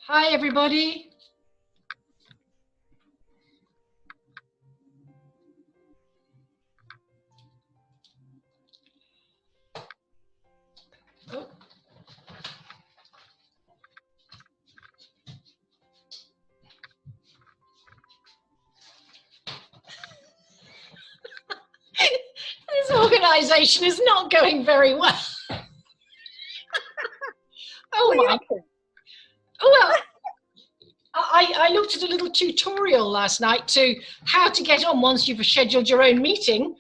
Hi, everybody. Oh. This organisation is not going very well. Oh my! Well, I looked at a little tutorial last night to how to get on once you've scheduled your own meeting,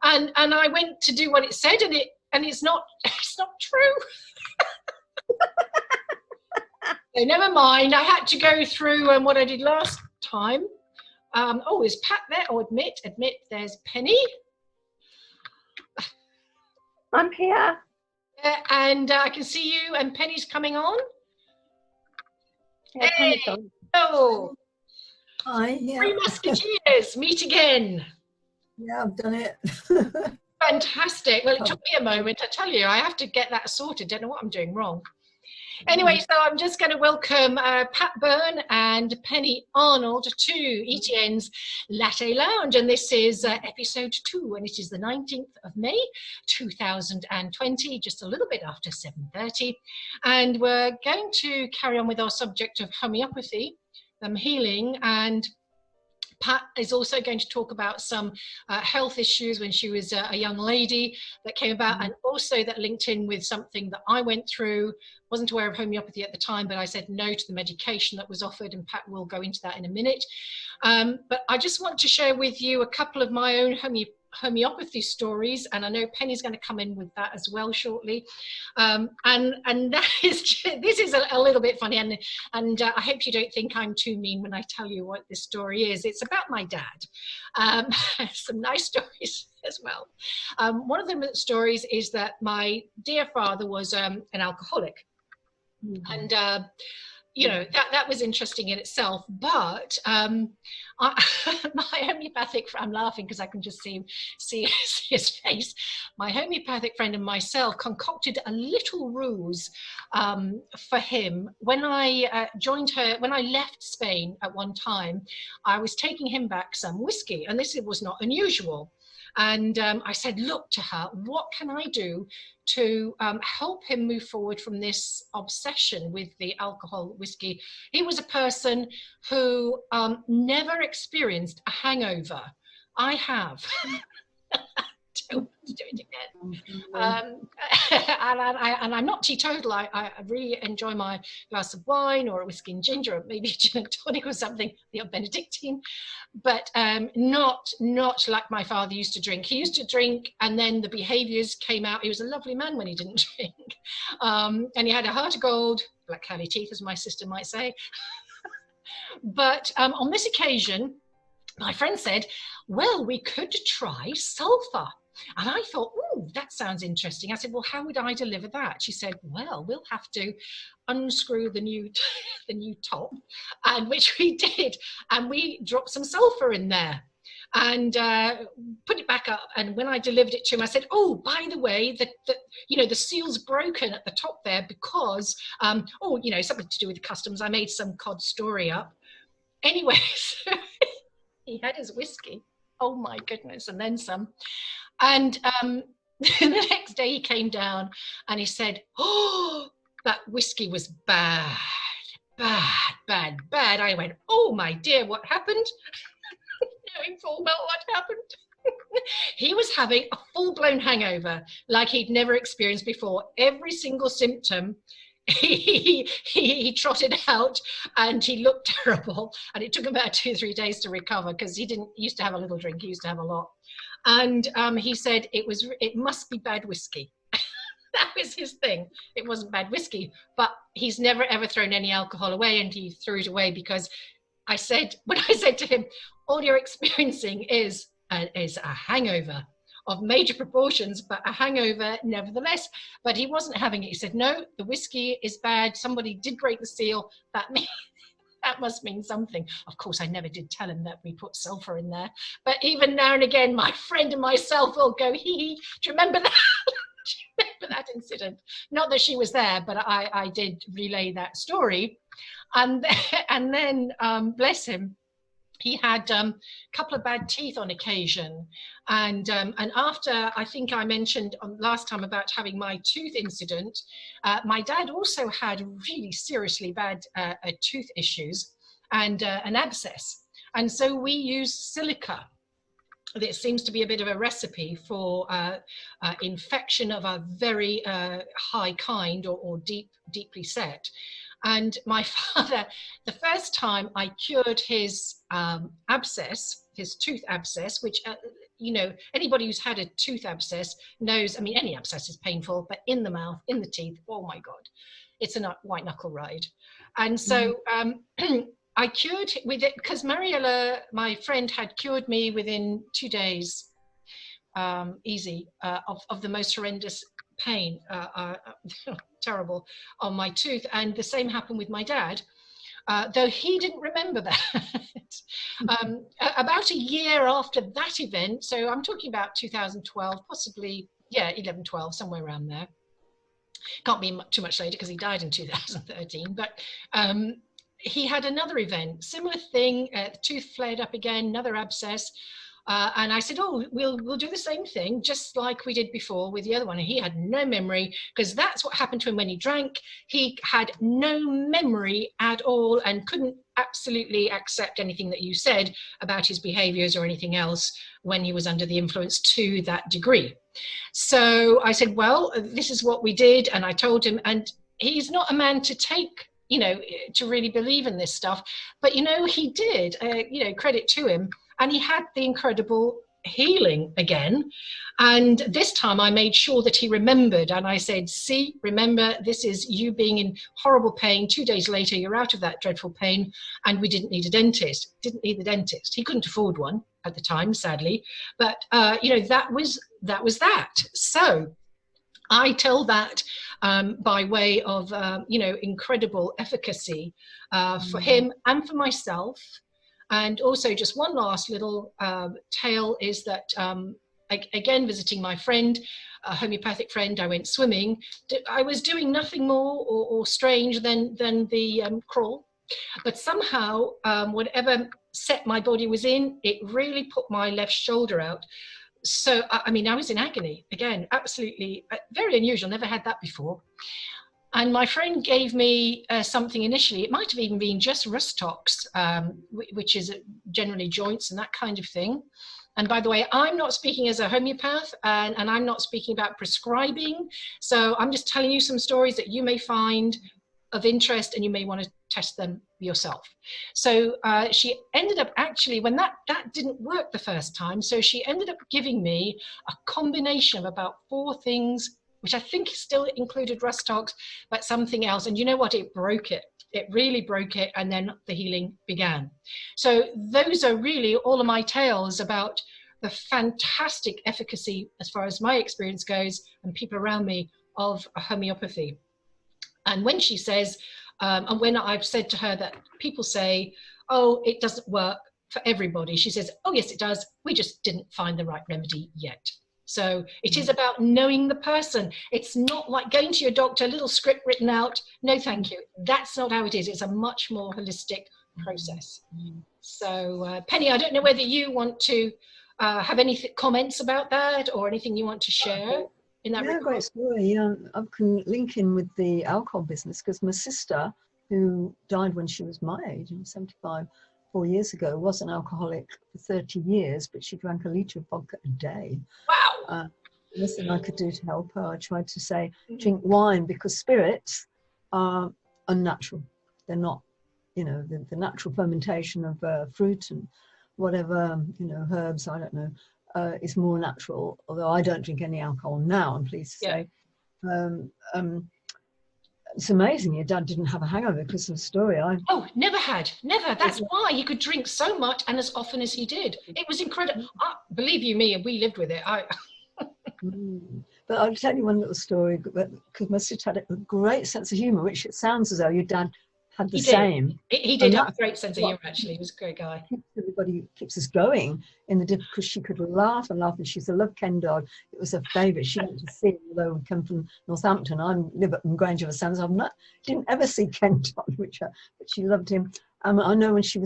and I went to do what it said, and it's not true. So never mind. I had to go through what I did last time. Oh, is Pat there? Oh, admit. There's Penny. I'm here. And I can see you, and Penny's coming on. Yeah, hey, oh, hi. Yeah. Three Musketeers meet again. Yeah, I've done it. Fantastic. Well, it took me a moment. I tell you, I have to get that sorted. Don't know what I'm doing wrong. Anyway, so I'm just going to welcome Pat Byrne and Penny Arnold to ETN's Latte Lounge, and this is episode 2, and it is the 19th of May 2020, just a little bit after 7:30, and we're going to carry on with our subject of homeopathy, healing, and Pat is also going to talk about some health issues when she was a young lady that came about, and also that linked in with something that I went through. Wasn't aware of homeopathy at the time, but I said no to the medication that was offered, and Pat will go into that in a minute. But I just want to share with you a couple of my own homeopathy stories, and I know Penny's going to come in with that as well shortly, and that is this is a little bit funny, and I hope you don't think I'm too mean when I tell you what this story is. It's about my dad. Some nice stories as well. One of the stories is that my dear father was an alcoholic, and you know, that was interesting in itself, but my homeopathic, I'm laughing because I can just see his face. My homeopathic friend and myself concocted a little ruse for him. When I when I left Spain at one time, I was taking him back some whiskey, and this was not unusual. And I said, look to her, what can I do to help him move forward from this obsession with the alcohol whiskey? He was a person who never experienced a hangover. I have. Don't want to do it again. And I'm not teetotal. I really enjoy my glass of wine or a whiskey and ginger, or maybe gin and tonic or something, the Benedictine, but not like my father used to drink. He used to drink, and then the behaviours came out. He was a lovely man when he didn't drink, and he had a heart of gold, black curly teeth, as my sister might say. But on this occasion, my friend said, well, we could try sulphur. And I thought, oh, that sounds interesting. I said, well, how would I deliver that? She said, well, we'll have to unscrew the new top, and which we did, and we dropped some sulphur in there and put it back up. And when I delivered it to him, I said, oh, by the way, the seal's broken at the top there because something to do with the customs. I made some cod story up. Anyway, so he had his whiskey. Oh my goodness, and then some. And the next day he came down and he said, oh, that whiskey was bad. I went, oh my dear, what happened? Knowing full well what happened. He was having a full-blown hangover like he'd never experienced before. Every single symptom he trotted out, and he looked terrible, and it took him about 2 or 3 days to recover because he didn't used to have a little drink, he used to have a lot. And he said it must be bad whiskey. That was his thing. It wasn't bad whiskey, but he's never ever thrown any alcohol away, and he threw it away because when I said to him, all you're experiencing is a hangover of major proportions, but a hangover nevertheless. But he wasn't having it. He said, no, the whiskey is bad. Somebody did break the seal. That must mean something. Of course, I never did tell him that we put sulphur in there. But even now and again, my friend and myself will go, hee hee, do you remember that? Do you remember that incident. Not that she was there, but I did relay that story. And then bless him, he had a couple of bad teeth on occasion. And after, I think I mentioned last time about having my tooth incident, my dad also had really seriously bad tooth issues and an abscess. And so we used silica. It seems to be a bit of a recipe for infection of a very high kind or deeply set. And my father, the first time I cured his abscess, his tooth abscess, which, you know, anybody who's had a tooth abscess knows, I mean, any abscess is painful, but in the mouth, in the teeth, oh my God, it's a white knuckle ride. And so I cured with it because Mariella, my friend, had cured me within 2 days, easy, of the most horrendous pain, terrible, on my tooth. And the same happened with my dad, though he didn't remember that. About a year after that event, so I'm talking about 2012, possibly, yeah, 11, 12, somewhere around there. Can't be too much later because he died in 2013, but he had another event, similar thing, the tooth flared up again, another abscess. And I said, oh, we'll do the same thing, just like we did before with the other one. And he had no memory, because that's what happened to him when he drank. He had no memory at all and couldn't absolutely accept anything that you said about his behaviors or anything else when he was under the influence to that degree. So I said, well, this is what we did. And I told him, and he's not a man to take, you know, to really believe in this stuff. But, you know, he did, you know, credit to him. And he had the incredible healing again. And this time I made sure that he remembered. And I said, see, remember, this is you being in horrible pain. 2 days later, you're out of that dreadful pain. And we didn't need a dentist. Didn't need the dentist. He couldn't afford one at the time, sadly. But, you know, that was that. So I tell that by way of, you know, incredible efficacy for him and for myself. And also, just one last little tale is that, again, visiting my friend, a homeopathic friend, I went swimming. I was doing nothing more or strange than the crawl. But somehow, whatever set my body was in, it really put my left shoulder out. So, I mean, I was in agony. Again, absolutely very unusual. Never had that before. And my friend gave me something initially. It might have even been just Rustox, which is generally joints and that kind of thing. And by the way, I'm not speaking as a homeopath, and I'm not speaking about prescribing. So I'm just telling you some stories that you may find of interest, and you may want to test them yourself. So she ended up actually, when that didn't work the first time, so she ended up giving me a combination of about 4 things, which I think still included Rustox, but something else. And you know what? It broke it. It really broke it. And then the healing began. So those are really all of my tales about the fantastic efficacy, as far as my experience goes, and people around me, of homeopathy. And when she says, and when I've said to her that people say, oh, it doesn't work for everybody, she says, oh, yes, it does. We just didn't find the right remedy yet. So it is about knowing the person. It's not like going to your doctor, a little script written out. No, thank you. That's not how it is. It's a much more holistic process. So Penny, I don't know whether you want to have any comments about that or anything you want to share in that regard. Great story. I can link in with the alcohol business, because my sister, who died when she was my age, 75, 4 years ago, was an alcoholic for 30 years, but she drank a litre of vodka a day. Wow. Nothing I could do to help her. I tried to say, drink wine, because spirits are unnatural. They're not, you know, the natural fermentation of fruit and whatever, you know, herbs, I don't know, is more natural. Although I don't drink any alcohol now, I'm pleased to say. It's amazing your dad didn't have a hangover because of the story. Oh, never had, never. That's why he could drink so much and as often as he did. It was incredible. Believe you me, we lived with it. But I'll tell you one little story, because my sister had a great sense of humour, which it sounds as though your dad had the He same. did. He did And have a that's great sense of what humour, actually. He was a great guy. everybody keeps us going in the because she could laugh and laugh, and she's a love Ken doll. It was her favourite. She went to see him, although we come from Northampton. I live in Grange of the Sands. Didn't ever see Ken doll, but she loved him. I know when she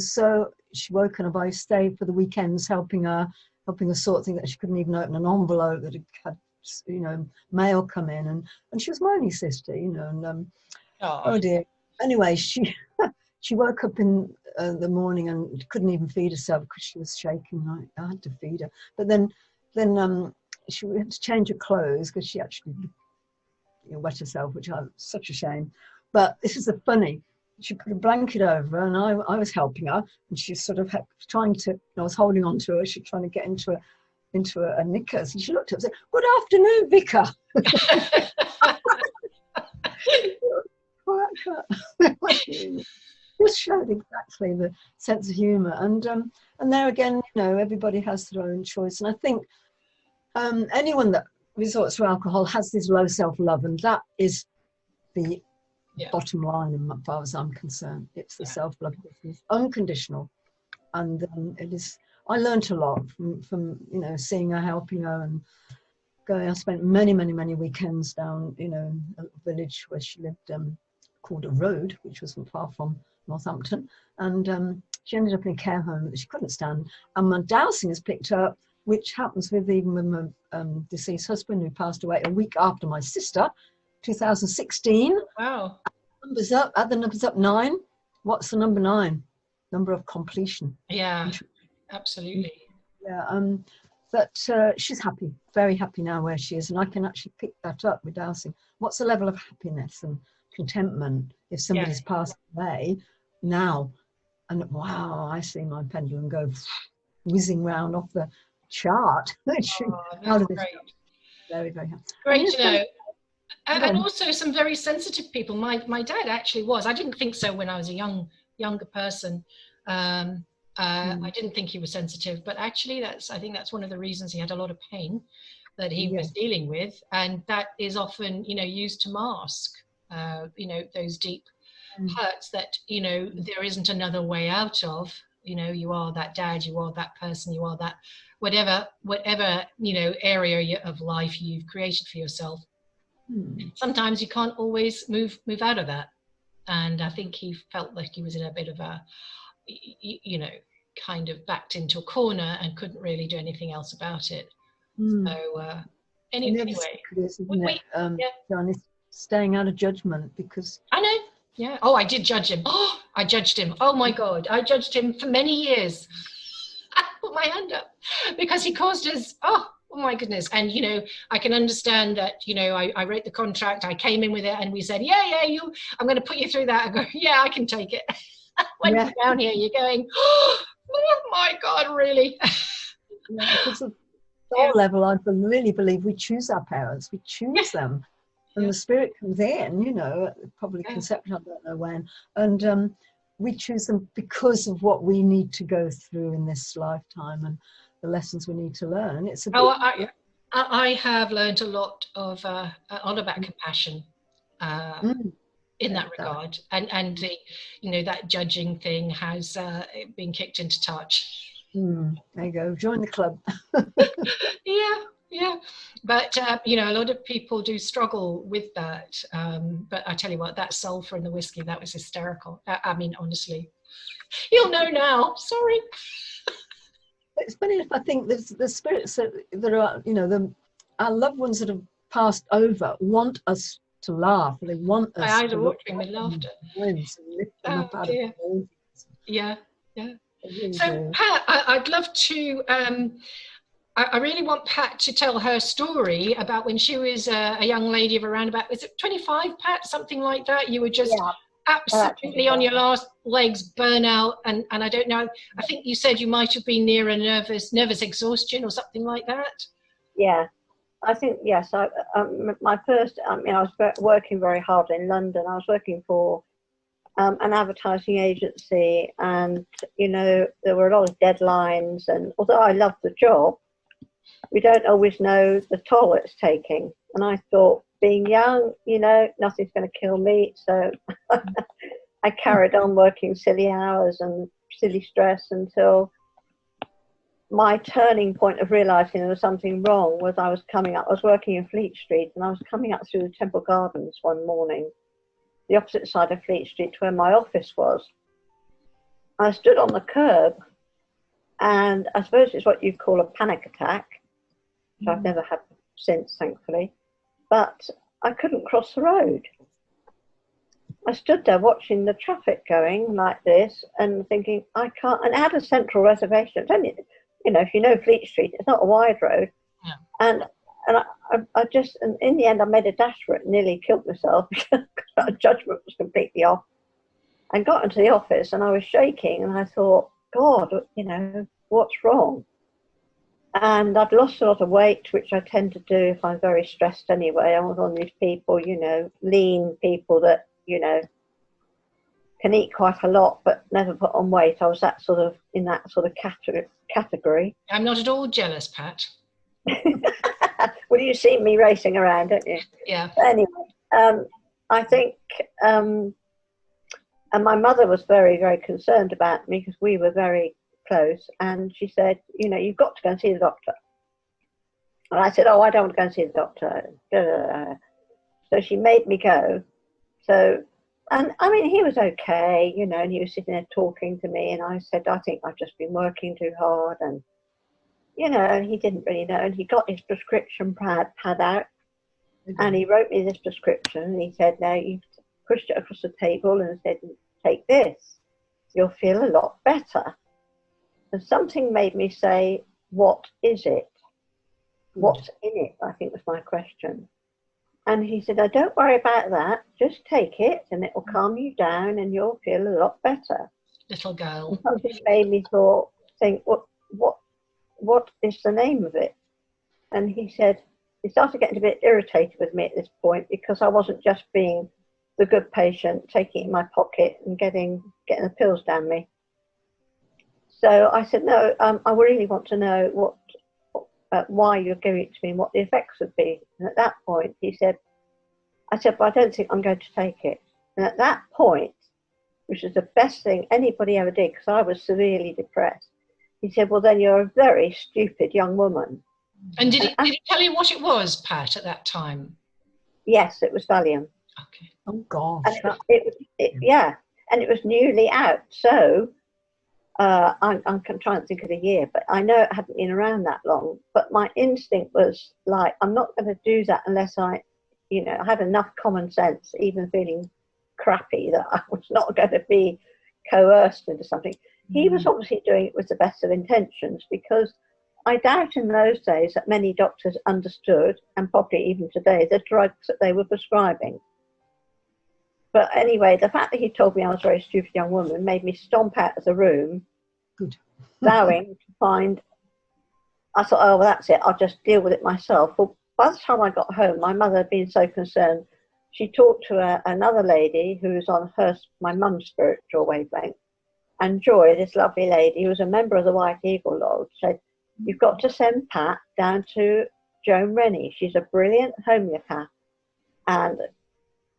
woke up, I stayed for the weekends helping her sort things that she couldn't even open an envelope that had mail come in, and she was my only sister, and oh dear. Anyway, she woke up in the morning and couldn't even feed herself because she was shaking. I had to feed her, but then she had to change her clothes because she actually wet herself, which was such a shame. But this is the funny. She put a blanket over her, and I was helping her, and she sort of trying to. I was holding on to her. She was trying to get into a knickers, and she looked up and said, "Good afternoon, Vicar." Just showed exactly the sense of humour, and there again, everybody has their own choice, and I think anyone that resorts to alcohol has this low self-love, and that is the bottom line, as far as I'm concerned. It's the self-love business, unconditional, and it is. I learnt a lot from seeing her, helping her, and going. I spent many weekends down a village where she lived, called a road, which wasn't far from Northampton, and she ended up in a care home that she couldn't stand, and my Dowsing has picked up, which happens even with my deceased husband, who passed away a week after my sister, 2016. Wow. Numbers up. Add the numbers up. 9. What's the number 9? Number of completion. Yeah, absolutely. Yeah. But she's happy, very happy now where she is, and I can actually pick that up with Dowsing. What's the level of happiness and contentment if somebody's passed away now? And wow, I see my pendulum go whizzing round off the chart. Out of this. Very, very happy. Great to know. And also some very sensitive people. My dad actually was. I didn't think so when I was a younger person. I didn't think he was sensitive, but actually I think that's one of the reasons he had a lot of pain that he was dealing with, and that is often used to mask those deep hurts that there isn't another way out of. You are that dad, you are that person, you are that whatever area of life you've created for yourself. Sometimes you can't always move out of that, and I think he felt like he was in a bit of a kind of backed into a corner and couldn't really do anything else about it. So anyway, John, is staying out of judgment, because I know. Yeah. Oh, I did judge him. Oh, I judged him. Oh my God, I judged him for many years. I put my hand up because he caused us. Oh my goodness. And I can understand that. I wrote the contract. I came in with it, and we said, I'm going to put you through that. I go, yeah, I can take it. When you're down here, you're going, oh my God, really? Because at soul level, I really believe we choose our parents. We choose them. And the spirit comes in, probably conception, I don't know when. And we choose them because of what we need to go through in this lifetime and the lessons we need to learn. It's I have learned a lot about compassion in that regard. And the, that judging thing has been kicked into touch. There you go. Join the club. Yeah. But, a lot of people do struggle with that. But I tell you what, that sulfur in the whiskey, that was hysterical. I mean, honestly, you'll know now. Sorry. It's funny enough, I think the spirits that are, our loved ones that have passed over want us to laugh. They want us my eyes to are watering with laughter. Yeah. So, Pat, I'd love to... I really want Pat to tell her story about when she was a young lady of around about, is it 25, Pat? Something like that? You were just absolutely on your last legs, burnout, and I don't know, I think you said you might have been near a nervous exhaustion or something like that? Yeah, I think, yes. My first, I was working very hard in London. I was working for an advertising agency, and, there were a lot of deadlines, and although I loved the job, we don't always know the toll it's taking. And I thought, being young, nothing's going to kill me. So, I carried on working silly hours and silly stress until my turning point of realising there was something wrong was I was working in Fleet Street, and I was coming up through the Temple Gardens one morning, the opposite side of Fleet Street to where my office was. I stood on the curb, and I suppose it's what you'd call a panic attack, which I've never had since, thankfully, but I couldn't cross the road. I stood there watching the traffic going like this and thinking, I can't, and it had a central reservation. It's only, you know, if you know Fleet Street, it's not a wide road. Yeah. And I just, and in the end, I made a dash for it and nearly killed myself because my judgment was completely off. I got into the office and I was shaking, and I thought, God, you know, what's wrong? And I'd lost a lot of weight, which I tend to do if I'm very stressed anyway. I was on these people, you know, lean people that, you know, can eat quite a lot but never put on weight. I was that sort of in that sort of category. I'm not at all jealous, Pat. Well, you see me racing around, don't you? Yeah. But anyway, I think, and my mother was very, very concerned about me because we were very close, and she said, you know, you've got to go and see the doctor. And I said, oh, I don't want to go and see the doctor. So she made me go. So, and I mean, he was okay, you know, and he was sitting there talking to me, and I said, I think I've just been working too hard, and, you know, and he didn't really know, and he got his prescription pad out, and he wrote me this prescription, and he said, now you pushed it across the table and said, take this, you'll feel a lot better. And something made me say, what is it? What's in it? I think was my question. And he said, oh, don't worry about that. Just take it and it will calm you down and you'll feel a lot better. Little girl. And something made me think, what is the name of it? And he said, he started getting a bit irritated with me at this point because I wasn't just being the good patient, taking it in my pocket and getting the pills down me. So I said, no, I really want to know why you're giving it to me and what the effects would be. And at that point, I said, but I don't think I'm going to take it. And at that point, which is the best thing anybody ever did, because I was severely depressed, he said, well, then you're a very stupid young woman. And did he tell you what it was, Pat, at that time? Yes, it was Valium. Okay. Oh, gosh. Yeah, and it was newly out. So I'm trying to think of the year, but I know it hadn't been around that long. But my instinct was like, I'm not going to do that unless I had enough common sense, even feeling crappy, that I was not going to be coerced into something. He was obviously doing it with the best of intentions, because I doubt in those days that many doctors understood, and probably even today, the drugs that they were prescribing. But anyway, the fact that he told me I was a very stupid young woman made me stomp out of the room, vowing to find. I thought, oh, well, that's it. I'll just deal with it myself. Well, by the time I got home, my mother had been so concerned. She talked to another lady who was on my mum's spiritual wavelength. And Joy, this lovely lady, who was a member of the White Eagle Lodge, said, you've got to send Pat down to Joan Rennie. She's a brilliant homeopath. And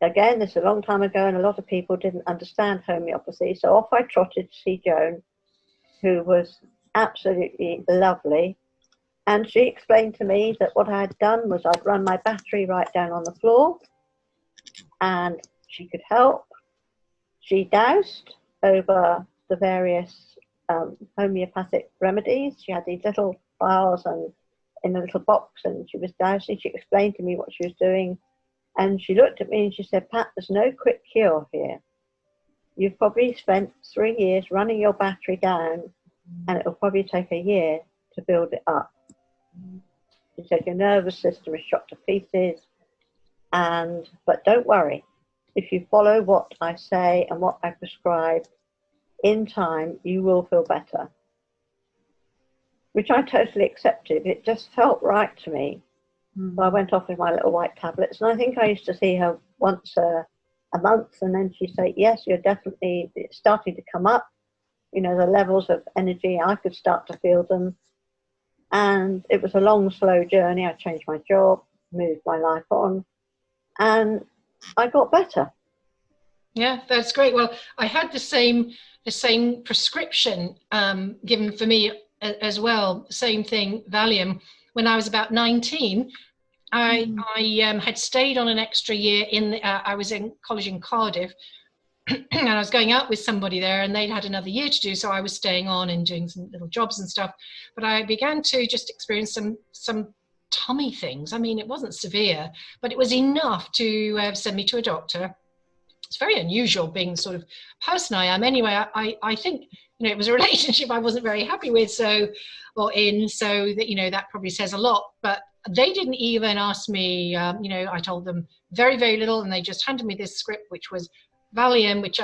again, this is a long time ago, and a lot of people didn't understand homeopathy. So off I trotted to see Joan, who was absolutely lovely. And she explained to me that what I had done was I'd run my battery right down on the floor, and she could help. She doused over the various homeopathic remedies. She had these little vials and in a little box, and she was dousing. She explained to me what she was doing. And she looked at me and she said, Pat, there's no quick cure here. You've probably spent 3 years running your battery down, and it'll probably take a year to build it up. She said, your nervous system is shot to pieces, but don't worry. If you follow what I say and what I prescribe, in time, you will feel better. Which I totally accepted. It just felt right to me. So I went off with my little white tablets, and I think I used to see her once a month, and then she'd say, yes, it's starting to come up, the levels of energy, I could start to feel them. And it was a long, slow journey. I changed my job, moved my life on, and I got better. Yeah, that's great. Well, I had the same prescription given for me as well. Same thing, Valium. When I was about 19, I had stayed on an extra year I was in college in Cardiff, and I was going out with somebody there, and they'd had another year to do, so I was staying on and doing some little jobs and stuff. But I began to just experience some tummy things. I mean, it wasn't severe, but it was enough to send me to a doctor. It's very unusual being the sort of person I am. Anyway, I think, it was a relationship I wasn't very happy with, so that, that probably says a lot. But they didn't even ask me, I told them very, very little, and they just handed me this script, which was Valium, which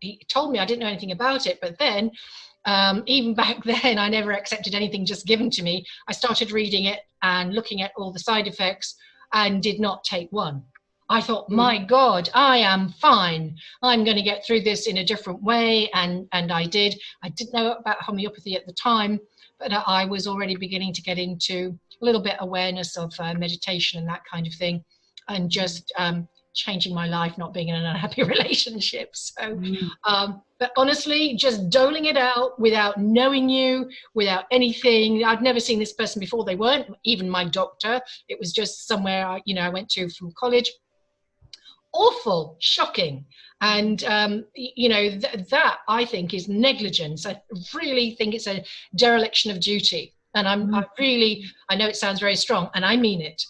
he told me I didn't know anything about it. But then, even back then, I never accepted anything just given to me. I started reading it and looking at all the side effects and did not take one. I thought, my God, I am fine. I'm going to get through this in a different way. And I did. I didn't know about homeopathy at the time, but I was already beginning to get into a little bit awareness of meditation and that kind of thing, and just changing my life, not being in an unhappy relationship. So, but honestly, just doling it out without knowing you, without anything. I'd never seen this person before. They weren't even my doctor. It was just somewhere, I went to from college. Awful, shocking. And, that I think is negligence. I really think it's a dereliction of duty. And I know it sounds very strong, and I mean it,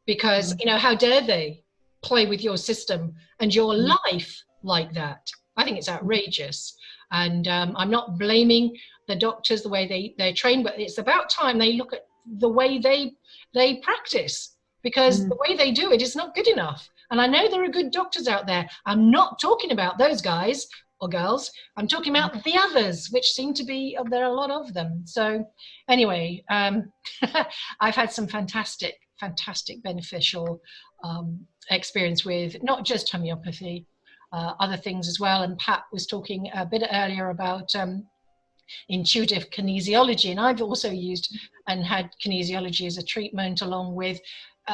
because, how dare they play with your system and your life like that? I think it's outrageous. And I'm not blaming the doctors, the way they're trained, but it's about time they look at the way they practice, because the way they do it is not good enough. And I know there are good doctors out there. I'm not talking about those guys or girls. I'm talking about the others, which seem to be, there are a lot of them. So anyway, I've had some fantastic beneficial experience with not just homeopathy, other things as well. And Pat was talking a bit earlier about intuitive kinesiology, and I've also used and had kinesiology as a treatment, along with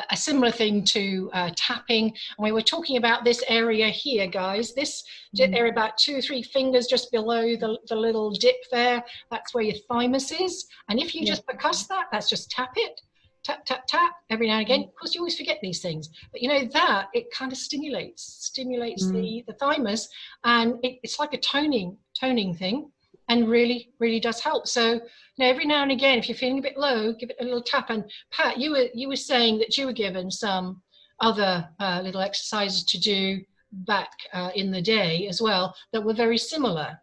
a similar thing to tapping. And we were talking about this area here, guys, this area about 2 or 3 fingers just below the little dip there. That's where your thymus is. And if you just percuss that, that's just tap it, tap, tap, tap, every now and again. Of course, you always forget these things, but that it kind of stimulates the thymus, and it's like a toning thing, and really, really does help. So every now and again, if you're feeling a bit low, give it a little tap. And Pat, you were saying that you were given some other little exercises to do back in the day as well that were very similar.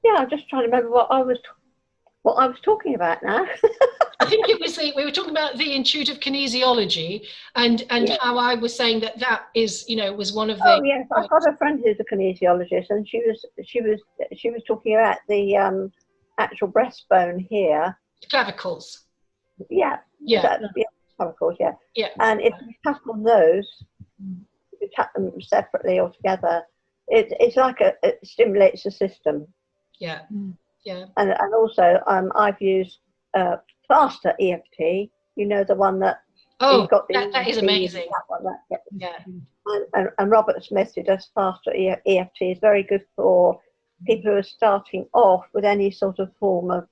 Yeah, I'm just trying to remember what I was talking about now. I think it was we were talking about the intuitive kinesiology, and how I was saying that is, was one of the. Oh yes, I've got a friend who's a kinesiologist, and she was talking about the actual breastbone here. Clavicles. Yeah. Clavicles. Yeah. Yeah. And if you tap on those, you tap them separately or together, it's like it stimulates the system. Yeah. Yeah. And also I've used faster EFT. The one that. Oh, got that is amazing. And Robert Smith, who does faster EFT, is very good for people who are starting off with any sort of form of,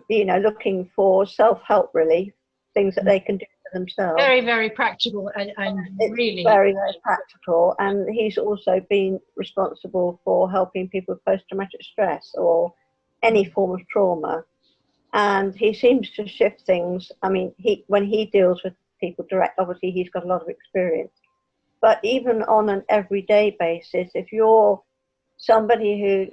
looking for self-help relief, things that they can do for themselves. Very, very practical and really. Very, very practical. And he's also been responsible for helping people with post-traumatic stress or any form of trauma. And he seems to shift things. I mean, when he deals with people direct, obviously he's got a lot of experience. But even on an everyday basis, if you're somebody who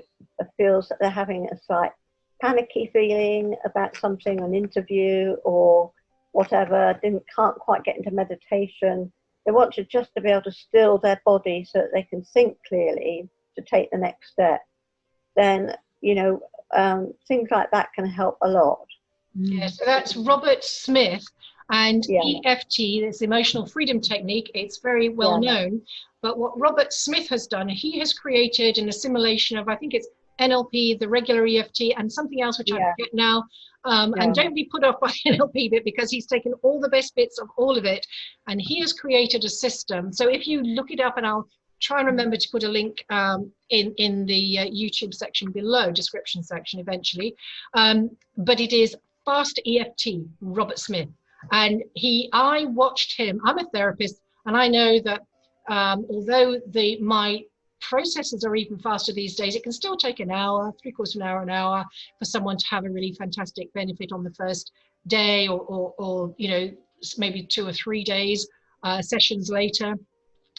feels that they're having a slight panicky feeling about something, an interview or whatever, can't quite get into meditation, they want to just to be able to still their body so that they can think clearly to take the next step, then, things like that can help a lot. Yeah, so that's Robert Smith, and EFT, this emotional freedom technique. It's very well known, but what Robert Smith has done, he has created an assimilation of, I think it's NLP, the regular EFT, and something else which I forget now. And don't be put off by NLP bit, because he's taken all the best bits of all of it, and he has created a system. So if you look it up, and I'll try and remember to put a link in the YouTube section below, description section eventually. But it is Fast EFT, Robert Smith. And I watched him. I'm a therapist, and I know that although my processes are even faster these days, it can still take an hour, 3/4 of an hour for someone to have a really fantastic benefit on the first day, or you know, maybe 2 or 3 days sessions later.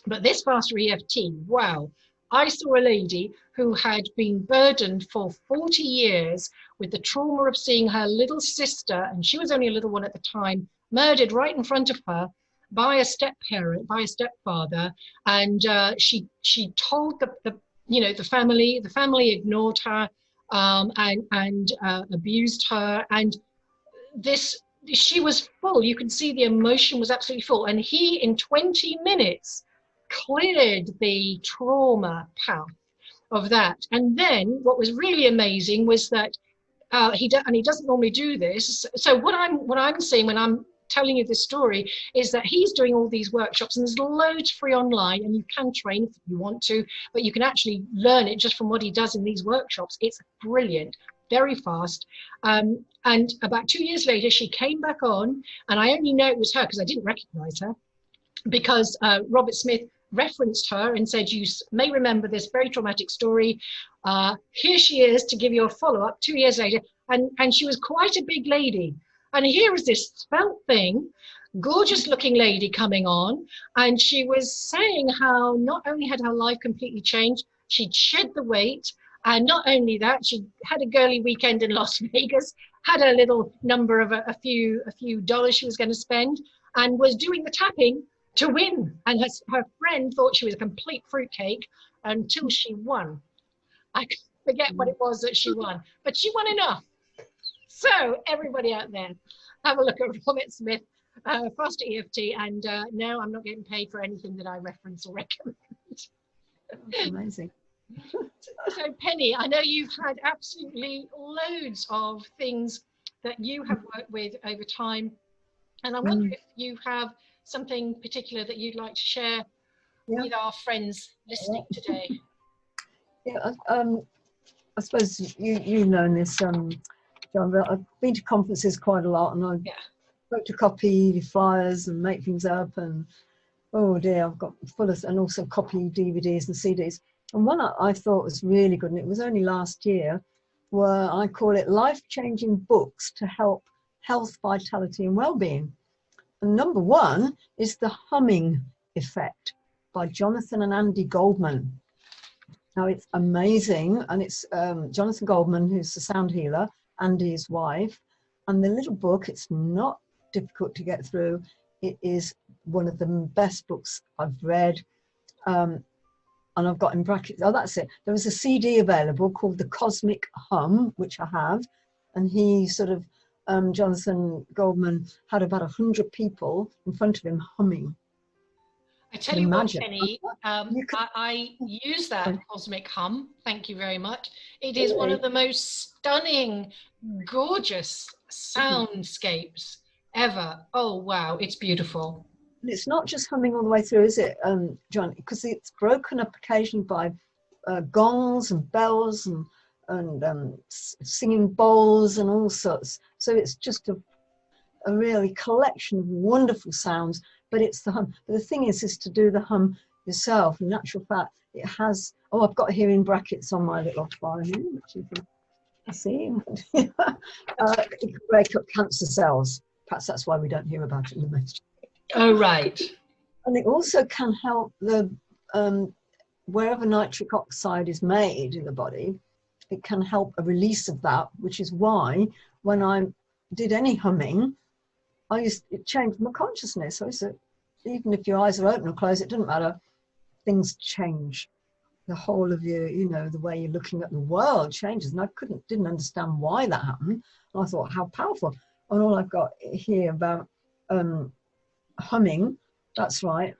But this faster EFT, wow. I saw a lady who had been burdened for 40 years with the trauma of seeing her little sister, and she was only a little one at the time, murdered right in front of her by a step-parent, by a stepfather. And she told the family ignored her and abused her. And she was full. You could see the emotion was absolutely full. And he, in 20 minutes, cleared the trauma path of that. And then what was really amazing was that he doesn't normally do this. So what I'm seeing when I'm telling you this story is that he's doing all these workshops, and there's loads free online, and you can train if you want to, but you can actually learn it just from what he does in these workshops. It's brilliant, very fast. And about 2 years later, she came back on, and I only know it was her because I didn't recognize her, because Robert Smith referenced her and said, you may remember this very traumatic story. Here she is to give you a follow-up 2 years later. And she was quite a big lady. And here is this svelte thing, gorgeous looking lady coming on. And she was saying how not only had her life completely changed, she'd shed the weight. And not only that, she had a girly weekend in Las Vegas, had a little number of a few dollars she was going to spend, and was doing the tapping to win. And her friend thought she was a complete fruitcake until she won. I forget what it was that she won, but she won enough. So everybody out there, have a look at Robert Smith, Faster EFT, and no, I'm not getting paid for anything that I reference or recommend. Amazing. So Penny, I know you've had absolutely loads of things that you have worked with over time, and I wonder if you have something particular that you'd like to share with our friends listening today. Yeah, I suppose you know this, John, but I've been to conferences quite a lot, and I photocopy flyers and make things up, and oh dear, I've got full of, and also copy DVDs and CDs. And one I thought was really good, and it was only last year, where I call it life-changing books to help health, vitality, and well-being. And number one is The Humming Effect by Jonathan and Andy Goldman. Now it's amazing, and it's Jonathan Goldman, who's the sound healer, Andy's wife. And the little book, it's not difficult to get through. It is one of the best books I've read. And I've got in brackets, oh, that's it. There was a CD available called The Cosmic Hum, which I have. And he sort of, Jonathan Goldman had about 100 people in front of him humming. I tell you what, Penny, I use that Cosmic Hum. Thank you very much. It is one of the most stunning, gorgeous soundscapes ever. Oh, wow. It's beautiful. And it's not just humming all the way through, is it, John? Because it's broken up occasionally by gongs and bells and singing bowls and all sorts. So it's just a really collection of wonderful sounds, but it's the hum. But the thing is to do the hum yourself. In actual fact, it has, oh, I've got here in brackets on my little file here, which you can see. It can break up cancer cells. Perhaps that's why we don't hear about it in the mainstream. Oh, right. And it also can help the, wherever nitric oxide is made in the body, it can help a release of that, which is why when I did any humming, it changed my consciousness. So even if your eyes are open or closed, it doesn't matter, things change. The whole of you, you know, the way you're looking at the world changes. And I didn't understand why that happened. And I thought, how powerful. And all I've got here about humming, that's right.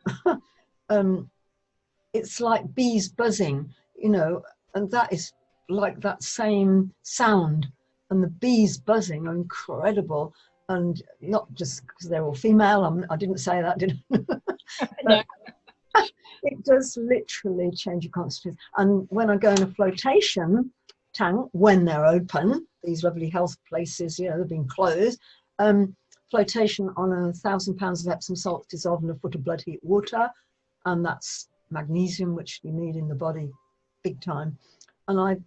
It's like bees buzzing, you know, and that is like that same sound. And the bees buzzing are incredible, and not just because they're all female. I didn't say that, did I? No. It does literally change your consciousness. And when I go in a flotation tank, when they're open, these lovely health places, you know, they've been closed, flotation on 1,000 pounds of Epsom salt dissolved in a foot of blood heat water, and that's magnesium, which you need in the body big time. And I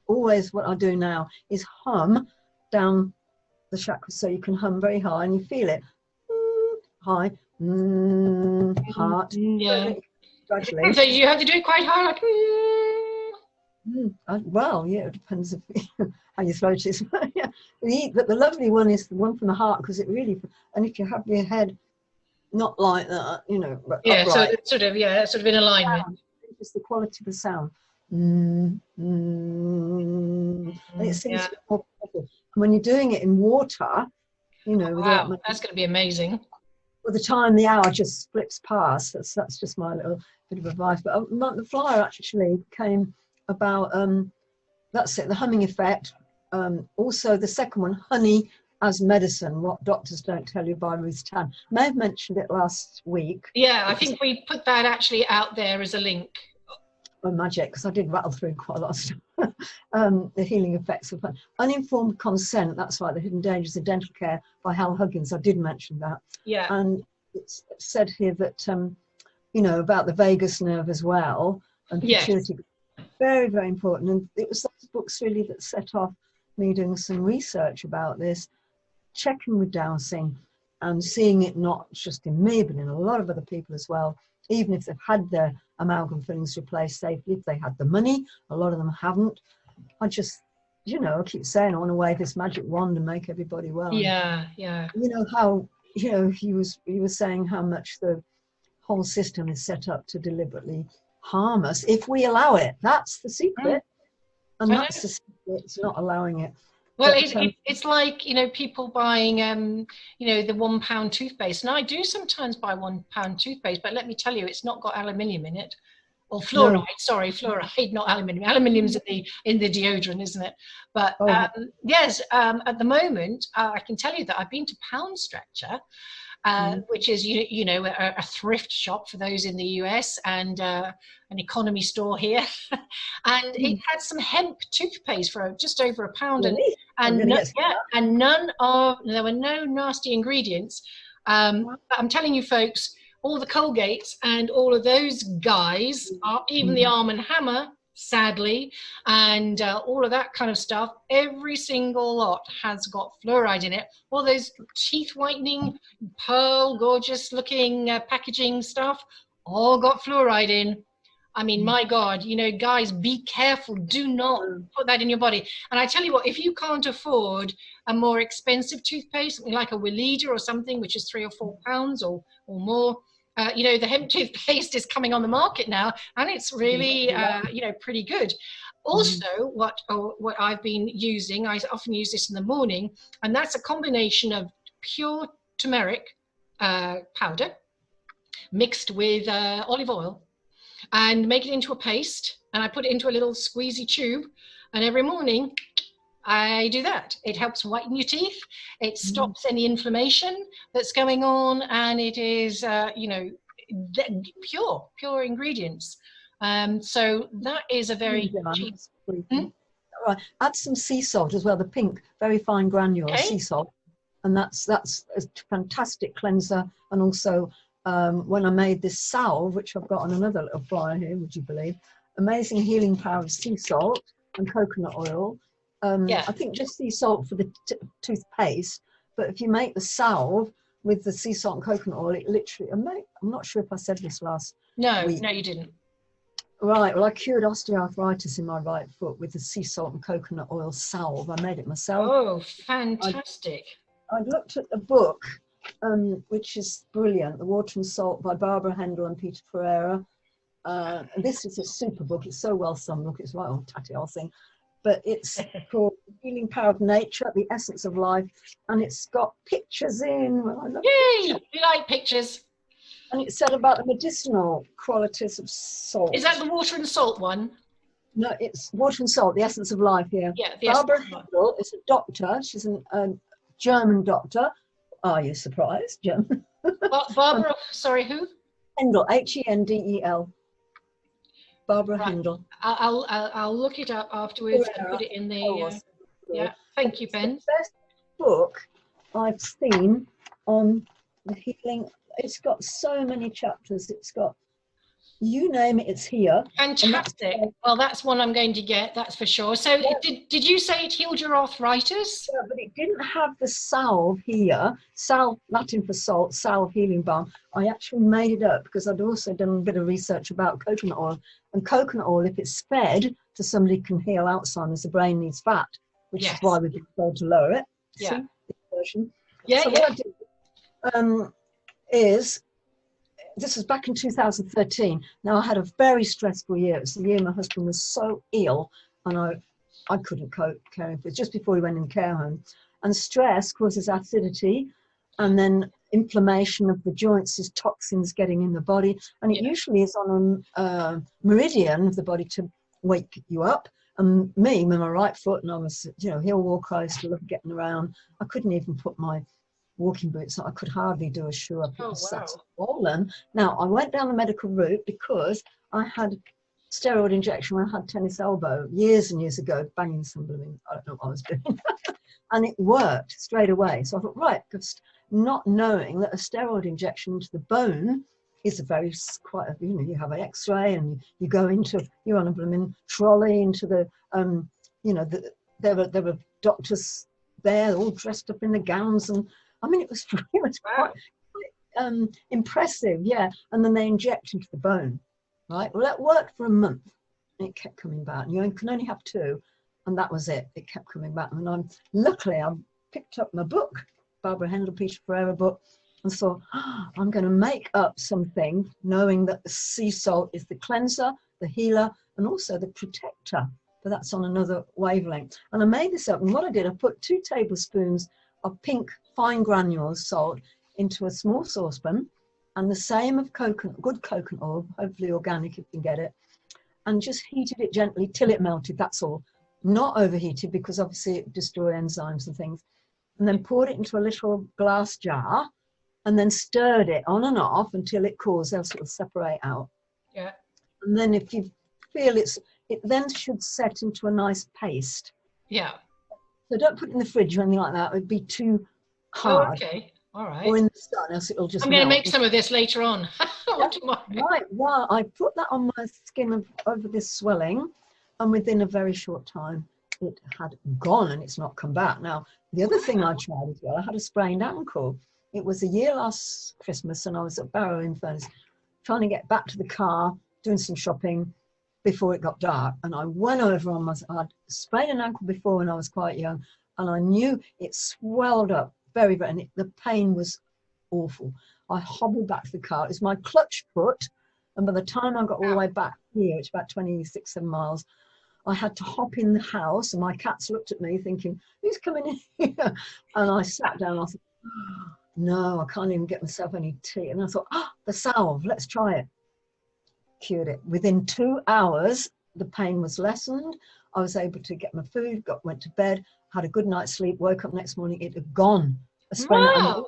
always, what I do now is hum down the chakras, so you can hum very high and you feel it. High, heart. Yeah. Gradually. So you have to do it quite high, like. Well, yeah, it depends how your throat is. Yeah. But the lovely one is the one from the heart, because it really, and if you have your head not like that, you know, but Yeah, so upright, it's sort of in alignment. just the quality of the sound. And it seems to be more powerful. And when you're doing it in water, you know, without Wow, that's going to be amazing. by the time the hour just flips past, that's just my little bit of advice. But the flyer actually came about, that's it, the humming effect. Also the second one, honey as medicine, what doctors don't tell you, by Ruth Tan. May have mentioned it last week. Yeah, I think we put that actually out there as a link. Oh, magic, because I did rattle through quite a lot of stuff. The healing effects of uninformed consent, that's right, the hidden dangers of dental care, by Hal Huggins. I did mention that. Yeah. And it's said here that, you know, about the vagus nerve as well, and pituitary. Yes. Very, very important. And it was those books really that set off me doing some research about this, checking with Dowsing and seeing it not just in me, but in a lot of other people as well. Even if they've had their amalgam fillings replaced safely, if they had the money, a lot of them haven't. I just, you know, I keep saying I want to wave this magic wand and make everybody well. Yeah, yeah. You know how, you know, he was saying how much the whole system is set up to deliberately harm us if we allow it. That's the secret. And that's the secret, it's not allowing it. Well, But, it's like, you know, people buying, you know, the £1 toothpaste. And I do sometimes buy £1 toothpaste, but let me tell you, it's not got aluminium in it. Or fluoride, no. Sorry, fluoride, not aluminium. Aluminium's in the deodorant, isn't it? But yes, at the moment, I can tell you that I've been to Pound Stretcher, which is, you know, a thrift shop for those in the US, and an economy store here. And it had some hemp toothpaste for just over £1. Really? And there were no nasty ingredients. I'm telling you, folks, all the Colgates and all of those guys, even the Arm & Hammer, sadly, and all of that kind of stuff, every single lot has got fluoride in it. All those teeth whitening, pearl, gorgeous looking packaging stuff, all got fluoride in. I mean, my God, you know, guys, be careful. Do not put that in your body. And I tell you what, if you can't afford a more expensive toothpaste, something like a Weleda or something, which is £3 or £4 or more, you know, the hemp toothpaste is coming on the market now, and it's really, you know, pretty good. Also, what I've been using, I often use this in the morning, and that's a combination of pure turmeric powder mixed with olive oil, and make it into a paste, and I put it into a little squeezy tube, and every morning I do that. It helps whiten your teeth, it stops any inflammation that's going on, and it is, you know, pure ingredients. So that is a very cheap. Right. Add some sea salt as well, the pink, very fine granules, sea salt, and that's a fantastic cleanser. And also, when I made this salve, which I've got on another little flyer here, would you believe, amazing healing power of sea salt and coconut oil. I think just sea salt for the toothpaste, but if you make the salve with the sea salt and coconut oil, it literally, I'm not sure if I said this last week. No, you didn't. Right, well, I cured osteoarthritis in my right foot with the sea salt and coconut oil salve. I made it myself. Oh, fantastic. I looked at the book, which is brilliant, The Water and Salt by Barbara Hendel and Peter Pereira. And this is a super book. It's so well summed. Look, it's right on tatty, I'll think. But it's called Healing Power of Nature, The Essence of Life. And it's got pictures in. Well, I love pictures. You like pictures. And it said about the medicinal qualities of salt. Is that the water and salt one? No, it's Water and Salt, The Essence of Life here. Yeah, Barbara Hendel is a doctor. She's a German doctor. Are you surprised, German? Barbara, sorry, who? Hendel, Hendel. Barbara Right. Hendel. I'll look it up afterwards and put it in the. Yeah. Thank you, Ben. It's the best book I've seen on the healing. It's got so many chapters. It's got, you name it, it's here. Fantastic. Well, that's one I'm going to get, that's for sure. So Yeah. did you say it healed your arthritis? Yeah, but it didn't have the salve here. Salve, Latin for salt, salve healing balm. I actually made it up because I'd also done a bit of research about coconut oil. And coconut oil, if it's fed to somebody, can heal Alzheimer's. The brain needs fat, which is why we've been told to lower it. Yeah. Yeah. So what I did is, this was back in 2013. Now, I had a very stressful year. It was the year my husband was so ill, and I couldn't cope caring for it, just before he went in care home. And stress causes acidity, and then inflammation of the joints is toxins getting in the body. And it usually is on a meridian of the body to wake you up. And me, with my right foot, and I was, heel walker, I used to love getting around. I couldn't even put my walking boots on. I could hardly do a shoe up. It was so swollen. Now, I went down the medical route because I had steroid injection when I had tennis elbow years and years ago, banging somebody. I don't know what I was doing. And it worked straight away. So I thought, right, just not knowing that a steroid injection into the bone is you have an x-ray and you go you're on a blooming trolley into the, there were doctors there all dressed up in the gowns, and I mean, it was quite impressive, yeah. And then they inject into the bone, right? Well, that worked for a month, and it kept coming back. And you can only have 2, and that was it. It kept coming back. And luckily, I picked up my book, Barbara Hendel, Peter Ferreira book, and thought, I'm going to make up something, knowing that the sea salt is the cleanser, the healer, and also the protector. But that's on another wavelength. And I made this up, and what I did, I put 2 tablespoons of pink fine granules salt into a small saucepan, and the same of good coconut oil, hopefully organic if you can get it, and just heated it gently till it melted. That's all. Not overheated, because obviously it destroys enzymes and things. And then poured it into a little glass jar, and then stirred it on and off until it cools, else it will separate out. Yeah. And then if you feel it then should set into a nice paste. Yeah. So don't put it in the fridge or anything like that. It would be too hard. Oh, okay. All right. Or in the sun, else it'll just I'm going to melt. make some of this later on. Right. Well, I put that on my skin over this swelling, and within a very short time, it had gone, and it's not come back. Now, the other thing I tried as well, I had a sprained ankle. It was a year last Christmas, and I was at Barrow-in-Furness trying to get back to the car, doing some shopping before it got dark. And I went over I'd sprained an ankle before when I was quite young, and I knew it swelled up very, very, and the pain was awful. I hobbled back to the car. It was my clutch foot, and by the time I got all the way back here, it's about 26-7 miles, I had to hop in the house, and my cats looked at me thinking, who's coming in here? And I sat down, and I thought, no, I can't even get myself any tea. And I thought, the salve, let's try it. Cured it. Within 2 hours, the pain was lessened. I was able to get my food, went to bed, had a good night's sleep, woke up next morning, it had gone. Wow.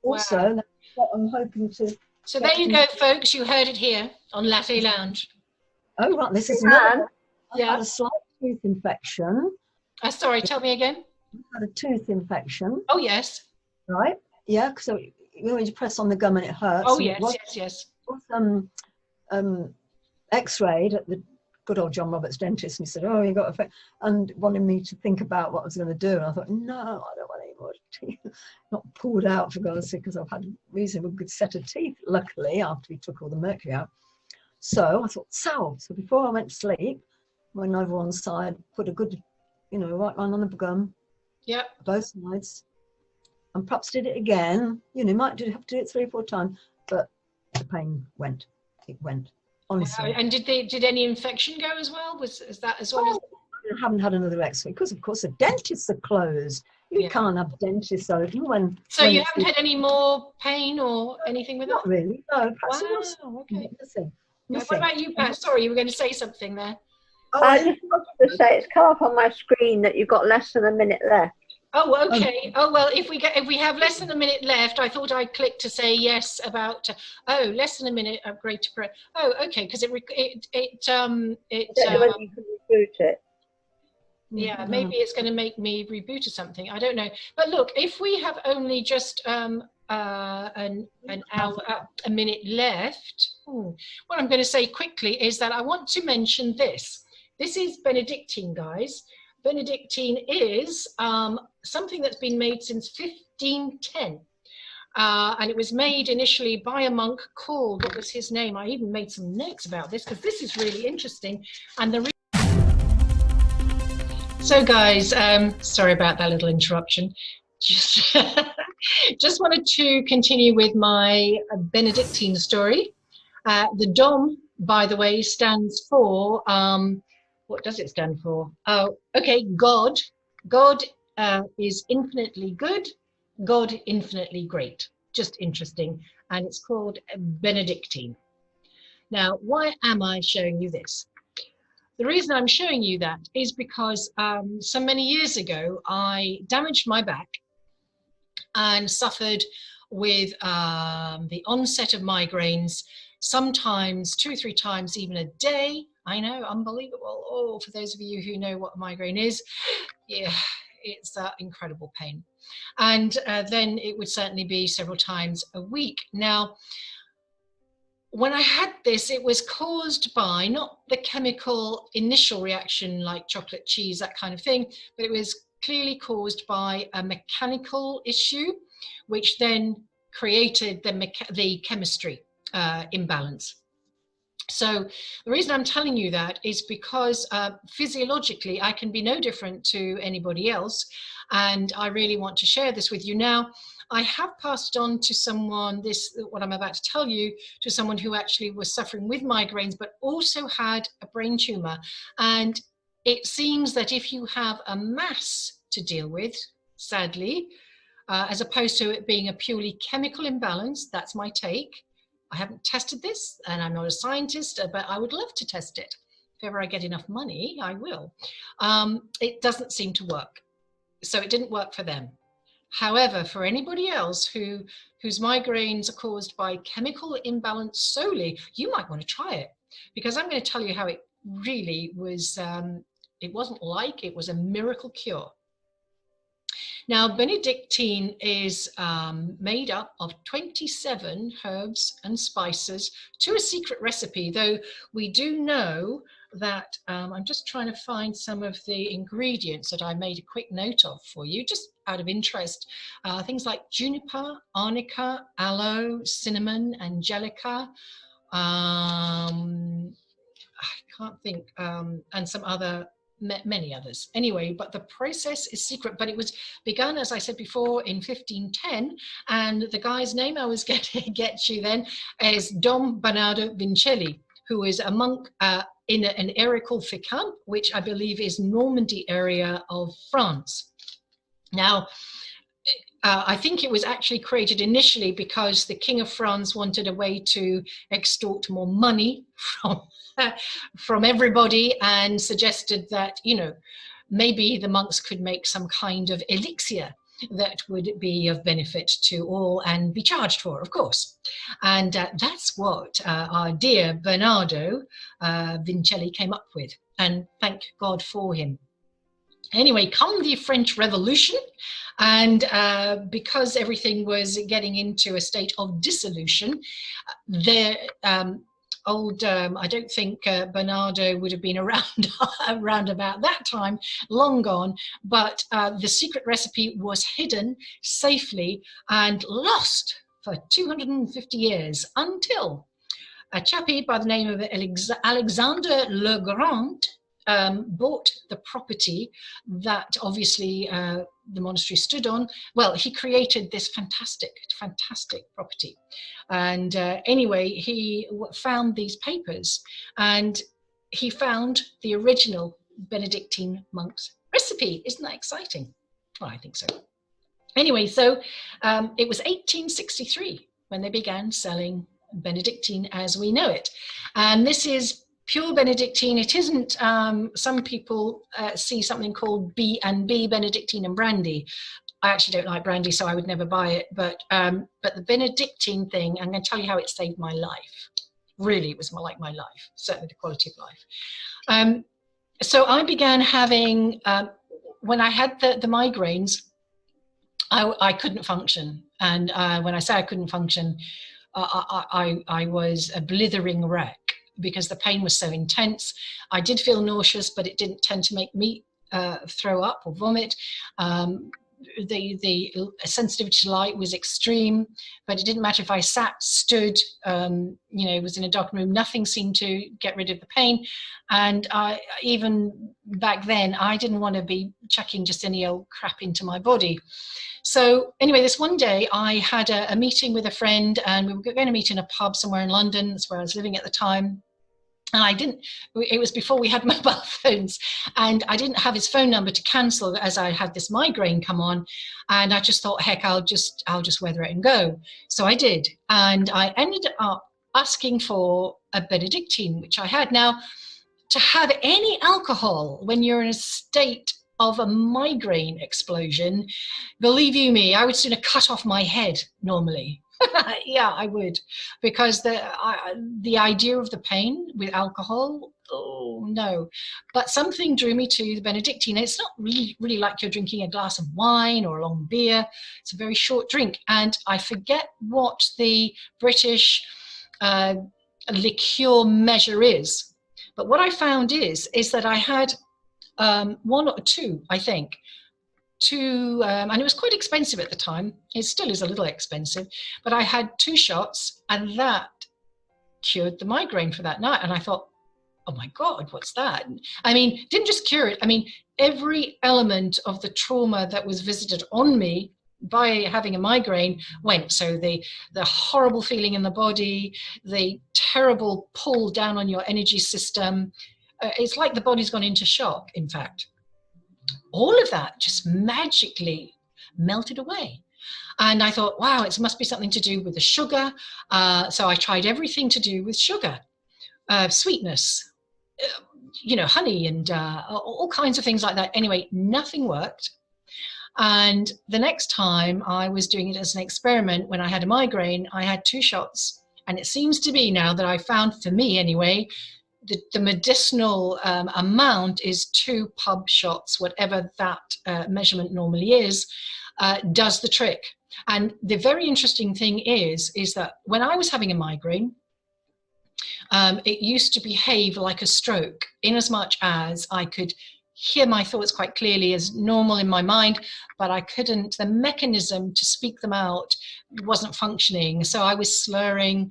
Also, that's what I'm hoping to. So there you go, folks. You heard it here on Latte Lounge. Oh, right. This is another. I Yeah. had a slight tooth infection. Sorry, tell me again. I had a tooth infection. Oh, yes. Right. Yeah. So when you press on the gum and it hurts. Oh, yes, yes. It was x-rayed at the good old John Roberts dentist, and he said, oh, you got a and wanted me to think about what I was going to do. And I thought, no, I don't want any more teeth. Not pulled out, for God's sake, because I've had a reasonably good set of teeth, luckily, after we took all the mercury out. So I thought, salve. So before I went to sleep, went over one side, put a good, right one on the gum. Yeah. Both sides. And perhaps did it again. You might have to do it 3 or 4 times, but the pain went. It went. Honestly. And did any infection go as well? Is that as well? I haven't had another x-ray because, of course, the dentists are closed. You can't have dentists open when. So you haven't had any more pain or anything with Not that? really. No. Wow. Okay. Nothing. What about you, Pat? Sorry, you were going to say something there. I just wanted to say it's come up on my screen that you've got less than a minute left. Oh, okay. Oh, well, if we have less than a minute left, I thought I'd click to say yes about. Oh, less than a minute. Upgrade to pro. Oh, okay. Because I don't know whether you can reboot it. yeah, maybe it's going to make me reboot or something. I don't know. But look, if we have only just an hour, a minute left, what I'm going to say quickly is that I want to mention this. This is Benedictine, guys. Benedictine is something that's been made since 1510. And it was made initially by a monk called, what was his name? I even made some notes about this because this is really interesting. And the so guys, sorry about that little interruption. Just, just wanted to continue with my Benedictine story. The DOM, by the way, stands for, what does it stand for? Oh, okay, God. God is infinitely good, God infinitely great. Just interesting. And it's called Benedictine. Now, why am I showing you this? The reason I'm showing you that is because so many years ago, I damaged my back and suffered with the onset of migraines, sometimes 2 or 3 times even a day. I know, unbelievable. Oh, for those of you who know what a migraine is, yeah, it's incredible pain. And then it would certainly be several times a week. Now, when I had this, it was caused by not the chemical initial reaction like chocolate, cheese, that kind of thing, but it was clearly caused by a mechanical issue, which then created the chemistry imbalance. So the reason I'm telling you that is because physiologically, I can be no different to anybody else. And I really want to share this with you now. I have passed on to someone what I'm about to tell you, to someone who actually was suffering with migraines, but also had a brain tumor. And it seems that if you have a mass to deal with, sadly, as opposed to it being a purely chemical imbalance, that's my take. I haven't tested this, and I'm not a scientist, but I would love to test it. If ever I get enough money, I will. It doesn't seem to work. So it didn't work for them. However, for anybody else whose migraines are caused by chemical imbalance solely, you might want to try it, because I'm going to tell you how it really was. It wasn't like it was a miracle cure. Now, Benedictine is made up of 27 herbs and spices to a secret recipe, though we do know that I'm just trying to find some of the ingredients that I made a quick note of for you, just out of interest. Things like juniper, arnica, aloe, cinnamon, angelica, I can't think, and some other, many others. Anyway, but the process is secret, but it was begun, as I said before, in 1510, and the guy's name I was going to get you then is Dom Bernardo Vincelli, who is a monk in an area called Fécamp, which I believe is Normandy area of France. Now, I think it was actually created initially because the King of France wanted a way to extort more money from everybody, and suggested that, you know, maybe the monks could make some kind of elixir that would be of benefit to all and be charged for, of course. And that's what our dear Bernardo Vincelli came up with, and thank God for him. Anyway, come the French Revolution, and because everything was getting into a state of dissolution, I don't think Bernardo would have been around about that time, long gone, but the secret recipe was hidden safely and lost for 250 years, until a chappie by the name of Alexander Le Grand bought the property that obviously the monastery stood on. Well, he created this fantastic property. And anyway, he found these papers, and he found the original Benedictine monk's recipe. Isn't that exciting? Well, I think so. Anyway, so it was 1863 when they began selling Benedictine as we know it. And this is pure Benedictine. It isn't, some people see something called B&B, Benedictine and brandy. I actually don't like brandy, so I would never buy it. But the Benedictine thing, I'm going to tell you how it saved my life. Really, it was more like my life, certainly the quality of life. So I began having, when I had the migraines, I couldn't function. And when I say I couldn't function, I was a blithering wreck because the pain was so intense. I did feel nauseous, but it didn't tend to make me throw up or vomit. The sensitivity to light was extreme, but it didn't matter if I sat, stood, was in a dark room, nothing seemed to get rid of the pain. And even back then, I didn't want to be chucking just any old crap into my body. So anyway, this one day I had a meeting with a friend, and we were going to meet in a pub somewhere in London. That's where I was living at the time. And it was before we had mobile phones, and I didn't have his phone number to cancel as I had this migraine come on. And I just thought, heck, I'll just weather it and go. So I did. And I ended up asking for a Benedictine, which I had. Now, to have any alcohol when you're in a state of a migraine explosion, believe you me, I would sooner cut off my head normally. Yeah, I would, because the idea of the pain with alcohol, oh no. But something drew me to the Benedictine. It's not really like you're drinking a glass of wine or a long beer. It's a very short drink. And I forget what the British liqueur measure is. But what I found is that I had one or two, I think. And it was quite expensive at the time. It still is a little expensive, but I had 2 shots, and that cured the migraine for that night. And I thought, oh my God, what's that? I mean, didn't just cure it. I mean, every element of the trauma that was visited on me by having a migraine went. So the horrible feeling in the body, the terrible pull down on your energy system. It's like the body's gone into shock, in fact. All of that just magically melted away. And I thought, wow, it must be something to do with the sugar. So I tried everything to do with sugar, sweetness, honey, and all kinds of things like that. Anyway, nothing worked. And the next time I was doing it as an experiment, when I had a migraine, I had 2 shots. And it seems to be now that I found, for me anyway, the medicinal amount is 2 pub shots, whatever that measurement normally is, does the trick. And the very interesting thing is that when I was having a migraine, it used to behave like a stroke, in as much as I could hear my thoughts quite clearly as normal in my mind, but I couldn't, the mechanism to speak them out wasn't functioning. So I was slurring,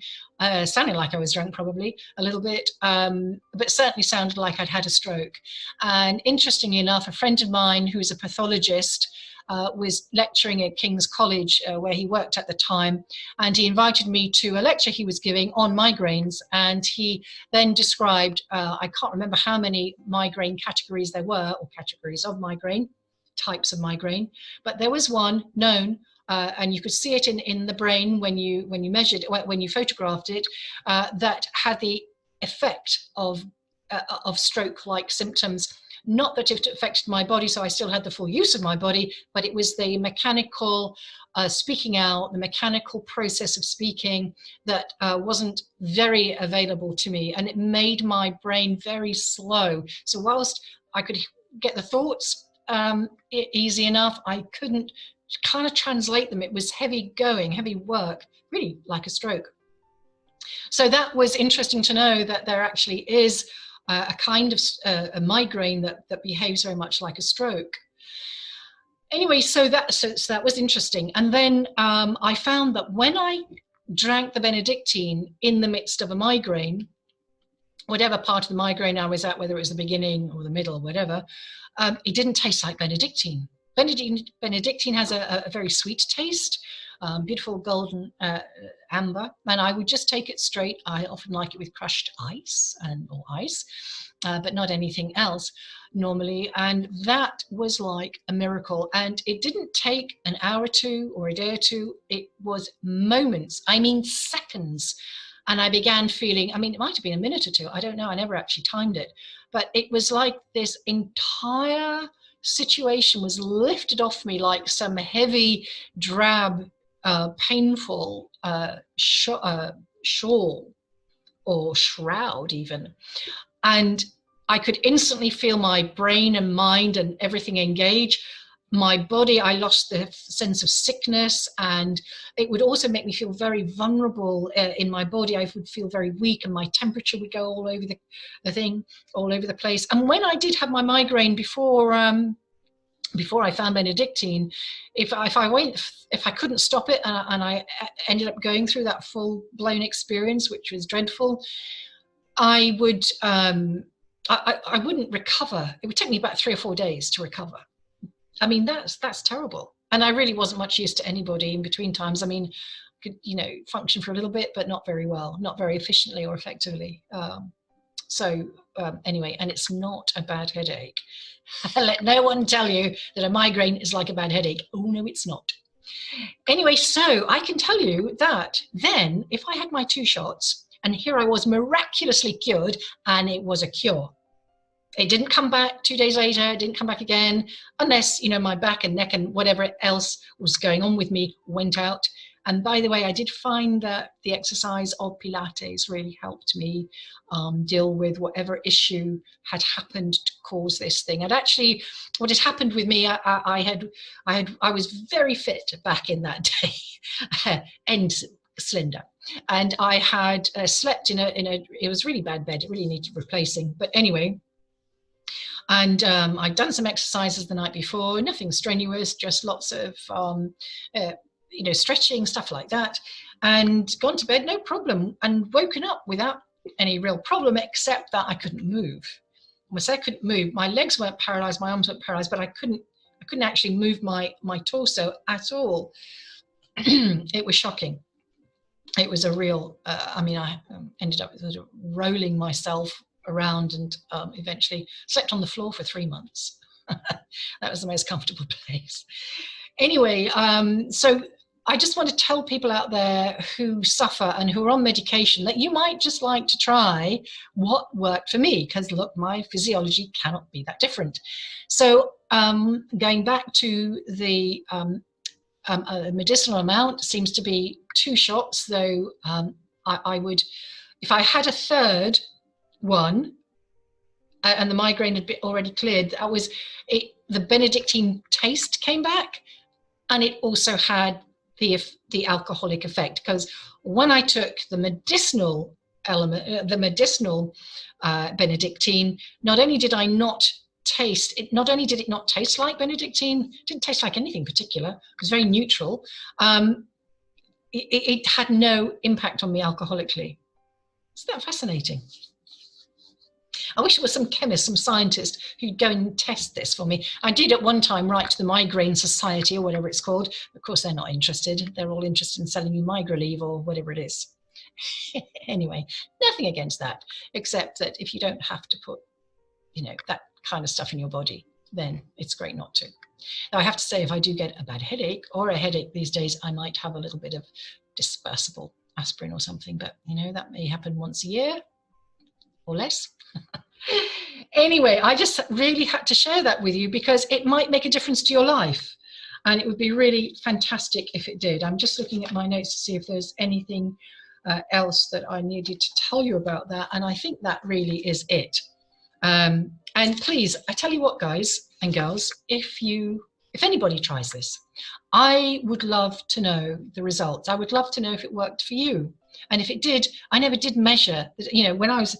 sounding like I was drunk probably a little bit, but certainly sounded like I'd had a stroke. And interestingly enough, a friend of mine who's a pathologist was lecturing at King's College where he worked at the time, and he invited me to a lecture he was giving on migraines, and he then described, I can't remember how many migraine categories there were, or categories of migraine, types of migraine, but there was one known, and you could see it in the brain when you measured it, when you photographed it, that had the effect of stroke-like symptoms. Not that it affected my body, so I still had the full use of my body, but it was the mechanical speaking out, the mechanical process of speaking that wasn't very available to me, and it made my brain very slow. So whilst I could get the thoughts easy enough, I couldn't kind of translate them. It was heavy going, heavy work, really like a stroke. So that was interesting to know that there actually is a kind of a migraine that behaves very much like a stroke. Anyway, so that was interesting. And then I found that when I drank the Benedictine in the midst of a migraine, whatever part of the migraine I was at, whether it was the beginning or the middle or whatever, it didn't taste like Benedictine. Benedictine has a very sweet taste, beautiful golden amber, and I would just take it straight. I often like it with crushed ice or ice, but not anything else normally. And that was like a miracle. And it didn't take an hour or 2 or a day or 2. It was moments, I mean seconds. And I began feeling, I mean, it might have been a minute or two, I don't know, I never actually timed it, but it was like this entire situation was lifted off me like some heavy, drab, painful shawl or shroud even. And I could instantly feel my brain and mind and everything engage. My body, I lost the sense of sickness, and it would also make me feel very vulnerable in my body. I would feel very weak, and my temperature would go all over the thing, all over the place. And when I did have my migraine before I found Benedictine, if I couldn't stop it, and I ended up going through that full-blown experience, which was dreadful, I would I wouldn't recover. It would take me about 3 or 4 days to recover. I mean, that's terrible. And I really wasn't much use to anybody in between times. I mean, could, you know, function for a little bit, but not very well, not very efficiently or effectively. Anyway, and it's not a bad headache. Let no one tell you that a migraine is like a bad headache. Oh, no, it's not. Anyway, so I can tell you that then if I had my 2 shots, and here I was miraculously cured, and it was a cure. It didn't come back 2 days later, it didn't come back again, unless, you know, my back and neck and whatever else was going on with me went out. And by the way, I did find that the exercise of Pilates really helped me deal with whatever issue had happened to cause this thing. And actually, what had happened with me, I was very fit back in that day, and slender. And I had slept in a, it was really bad bed, it really needed replacing. But anyway, and I'd done some exercises the night before, nothing strenuous, just lots of, you know, stretching, stuff like that, and gone to bed, no problem, and woken up without any real problem, except that I couldn't move. When I say I couldn't move, my legs weren't paralyzed, my arms weren't paralyzed, but I couldn't actually move my torso at all. It was shocking. It was a real, I mean, I ended up sort of rolling myself around, and eventually slept on the floor for 3 months. That was the most comfortable place. Anyway, so I just want to tell people out there who suffer and who are on medication that you might just like to try what worked for me, because look, my physiology cannot be that different. So going back to the medicinal amount seems to be 2 shots, though I would, if I had a third one and the migraine had been already cleared, that was it. The Benedictine taste came back, and it also had the alcoholic effect, because when I took the medicinal element, the medicinal Benedictine, not only did I not taste it, not only did it not taste like Benedictine, it didn't taste like anything particular, it was very neutral. It had no impact on me alcoholically. Isn't that fascinating? I wish there was some chemist, some scientist who'd go and test this for me. I did at one time write to the Migraine Society or whatever it's called. Of course, they're not interested. They're all interested in selling you Migraleave or whatever it is. Anyway, nothing against that, except that if you don't have to put, you know, that kind of stuff in your body, then it's great not to. Now, I have to say, if I do get a bad headache or a headache these days, I might have a little bit of dispersible aspirin or something, but, you know, that may happen once a year or less. Anyway, I just really had to share that with you because it might make a difference to your life, and it would be really fantastic if it did. I'm just looking at my notes to see if there's anything else that I needed to tell you about that, and I think that really is it. And please, I tell you what, guys and girls, if anybody tries this, I would love to know the results. I would love to know if it worked for you, and if it did. I never did measure, you know, when I was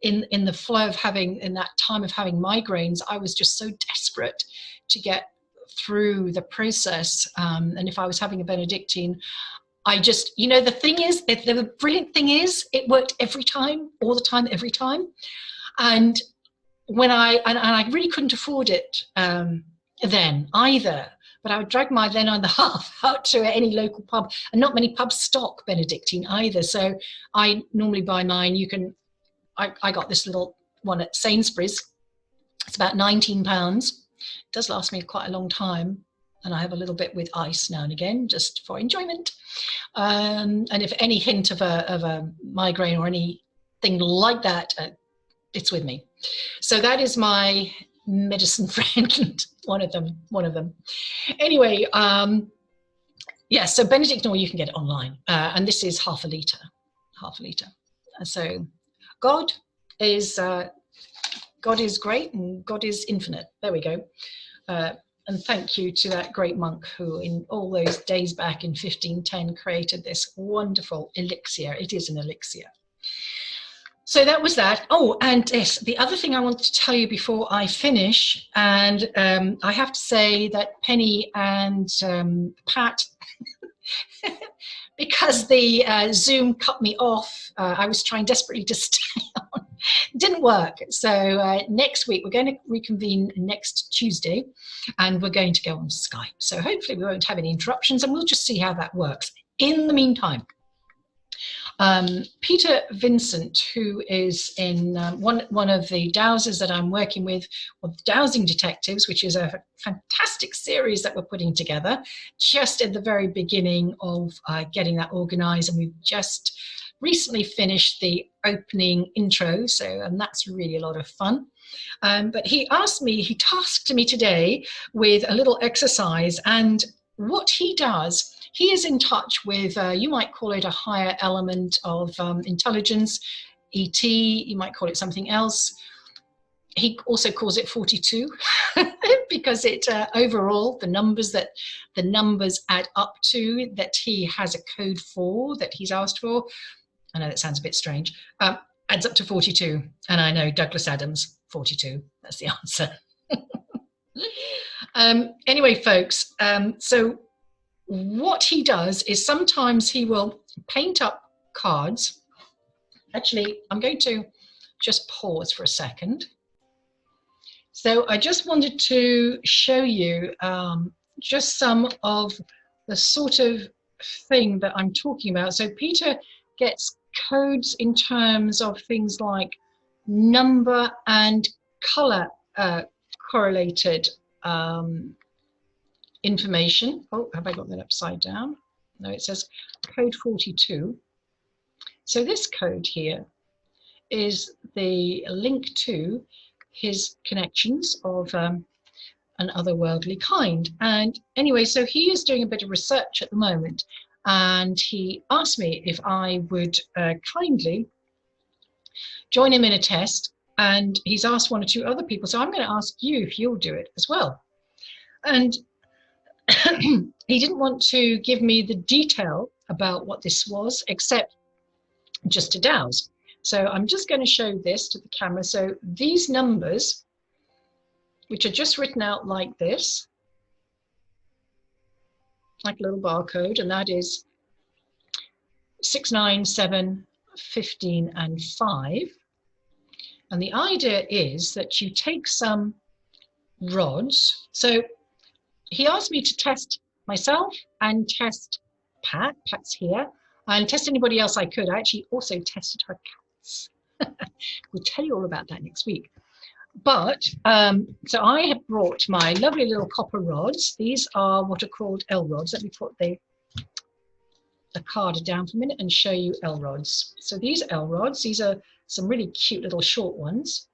in the flow of having, in that time of having migraines, I was just so desperate to get through the process. And if I was having a Benedictine, I just, you know, the thing is, the brilliant thing is, it worked every time, all the time, every time. And when I really couldn't afford it then either, but I would drag my then and a half out to any local pub, and not many pubs stock Benedictine either. So I normally buy mine. I got this little one at Sainsbury's. It's about £19. It does last me quite a long time. and I have a little bit with ice now and again, just for enjoyment. And if any hint of a migraine or anything like that, it's with me. So that is my medicine friend, one of them. Anyway, yeah, so Benedictine oil, you can get it online, and this is half a litre. So God is great, and God is infinite. There we go. And thank you to that great monk who in all those days back in 1510 created this wonderful elixir. It is an elixir. So that was that. Oh, and yes, the other thing I want to tell you before I finish, and I have to say that Penny and Pat, because the Zoom cut me off, I was trying desperately to stay on. Didn't work. So next week, we're going to reconvene next Tuesday, and we're going to go on Skype. So hopefully we won't have any interruptions, and we'll just see how that works. In the meantime, Peter Vincent, who is in one of the dowsers that I'm working with, or Dowsing Detectives, which is a fantastic series that we're putting together, just at the very beginning of getting that organized, and we've just recently finished the opening intro, and that's really a lot of fun. But he tasked me today with a little exercise, and what he does, he is in touch with, you might call it a higher element of intelligence, ET, you might call it something else. He also calls it 42 because it overall, the numbers add up to, that he has a code for, that he's asked for. I know that sounds a bit strange. Adds up to 42. And I know Douglas Adams, 42. That's the answer. Anyway, folks, so what he does is sometimes he will paint up cards. Actually, I'm going to just pause for a second. So I just wanted to show you just some of the sort of thing that I'm talking about. So Peter gets codes in terms of things like number and color correlated information. Oh, have I got that upside down? No, it says code 42. So this code here is the link to his connections of an otherworldly kind. And anyway, so he is doing a bit of research at the moment, and he asked me if I would kindly join him in a test, and he's asked one or two other people, so I'm going to ask you if you'll do it as well. And he didn't want to give me the detail about what this was, except just to dowse. So I'm just going to show this to the camera. So these numbers, which are just written out like this, like a little barcode, and that is 6, 9, 7, 15, and 5. And the idea is that you take some rods. So he asked me to test myself and test Pat. Pat's here. And test anybody else I could. I actually also tested her cats. We'll tell you all about that next week. But, so I have brought my lovely little copper rods. These are what are called L rods. Let me put the card down for a minute and show you L rods. So these L rods, these are some really cute little short ones.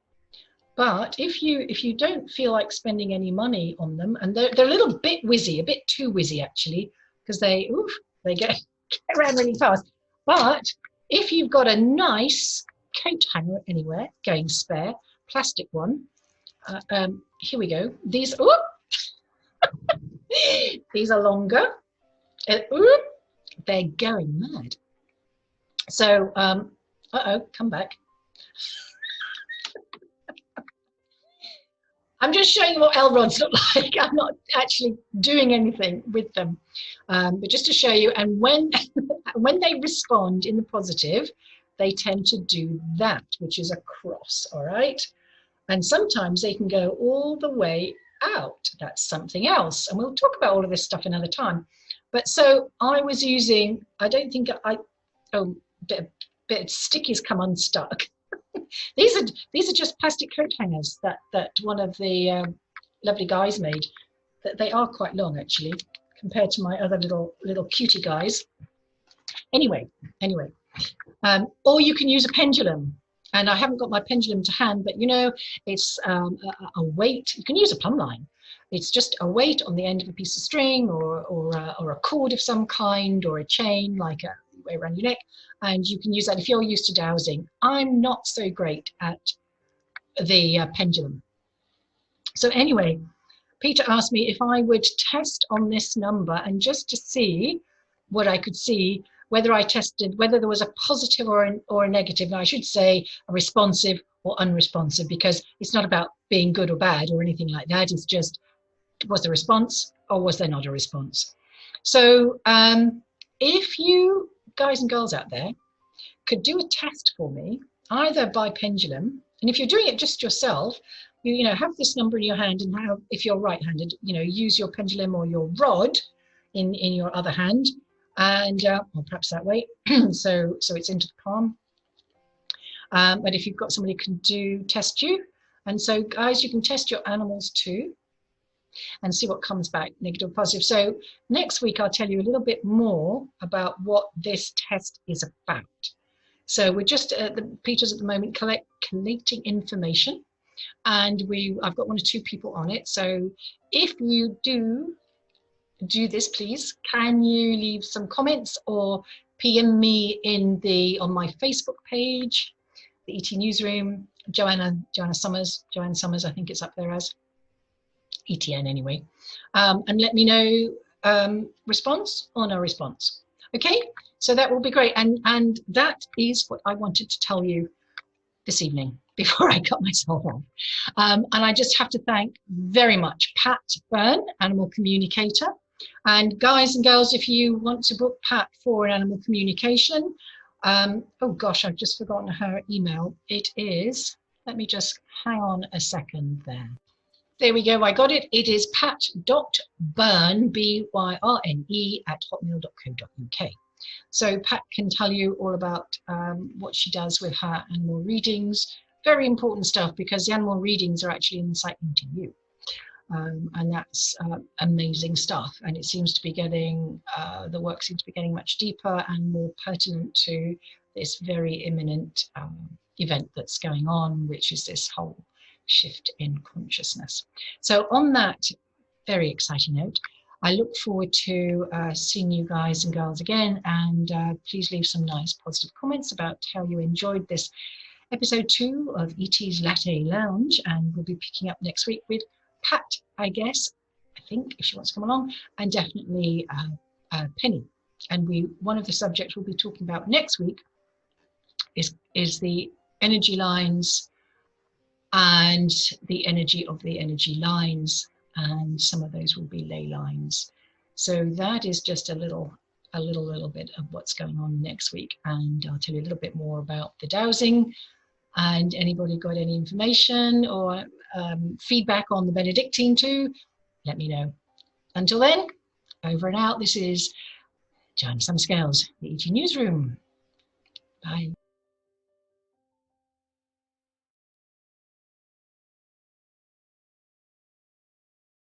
But if you don't feel like spending any money on them, and they're a little bit whizzy, a bit too whizzy actually, because they get around really fast. But if you've got a nice coat hanger anywhere, going spare, plastic one, here we go. These, these are longer. They're going mad. So, come back. I'm just showing you what L rods look like. I'm not actually doing anything with them, but just to show you. And when they respond in the positive, they tend to do that, which is a cross, all right? And sometimes they can go all the way out. That's something else. And we'll talk about all of this stuff another time. But so I was using, I don't think bit of stickies come unstuck. These are just plastic coat hangers that one of the lovely guys made. they are quite long actually, compared to my other little cutie guys. Anyway, or you can use a pendulum. And I haven't got my pendulum to hand, but you know, it's a weight. You can use a plumb line. It's just a weight on the end of a piece of string, or a cord of some kind, or a chain like a way around your neck. And you can use that if you're used to dowsing. I'm not so great at the pendulum. So anyway, Peter asked me if I would test on this number, and just to see what I could see, whether I tested, whether there was a positive or a negative. And I should say a responsive or unresponsive, because it's not about being good or bad or anything like that. It's just, was there a response or was there not a response? So if you guys and girls out there could do a test for me, either by pendulum, and if you're doing it just yourself, you know, have this number in your hand, and have, if you're right-handed, you know, use your pendulum or your rod in your other hand, and or perhaps that way, so it's into the palm. But if you've got somebody who can test you, and so guys, you can test your animals too and see what comes back, negative or positive. So next week I'll tell you a little bit more about what this test is about. So we're just Peter's at the moment collating information, and I've got 1 or 2 people on it. So if you do this, please, can you leave some comments or PM me on my Facebook page, the ET Newsroom, Joanne Summers, I think it's up there as ETN anyway, and let me know response or no response. Okay, so that will be great, and that is what I wanted to tell you this evening before I cut myself off. And I just have to thank very much Pat Byrne, animal communicator. And guys and girls, if you want to book Pat for an animal communication, oh gosh, I've just forgotten her email. It is, let me just hang on a second there. There we go, I got it. It is pat.byrne, B-Y-R-N-E, @hotmail.co.uk. So Pat can tell you all about what she does with her animal readings. Very important stuff, because the animal readings are actually an insight into you. And that's amazing stuff. And it seems to be getting, the work seems to be getting much deeper and more pertinent to this very imminent event that's going on, which is this whole shift in consciousness. So on that very exciting note, I look forward to seeing you guys and girls again, and please leave some nice positive comments about how you enjoyed this episode 2 of ET's Latte Lounge, and we'll be picking up next week with Pat, I guess, I think, if she wants to come along, and definitely Penny. And one of the subjects we'll be talking about next week is the energy lines and the energy of the energy lines, and some of those will be ley lines. So that is just a little bit of what's going on next week, and I'll tell you a little bit more about the dowsing. And anybody got any information or feedback on the Benedictine too, let me know. Until then, over and out. This is Joanne Scales, the ET Newsroom. Bye.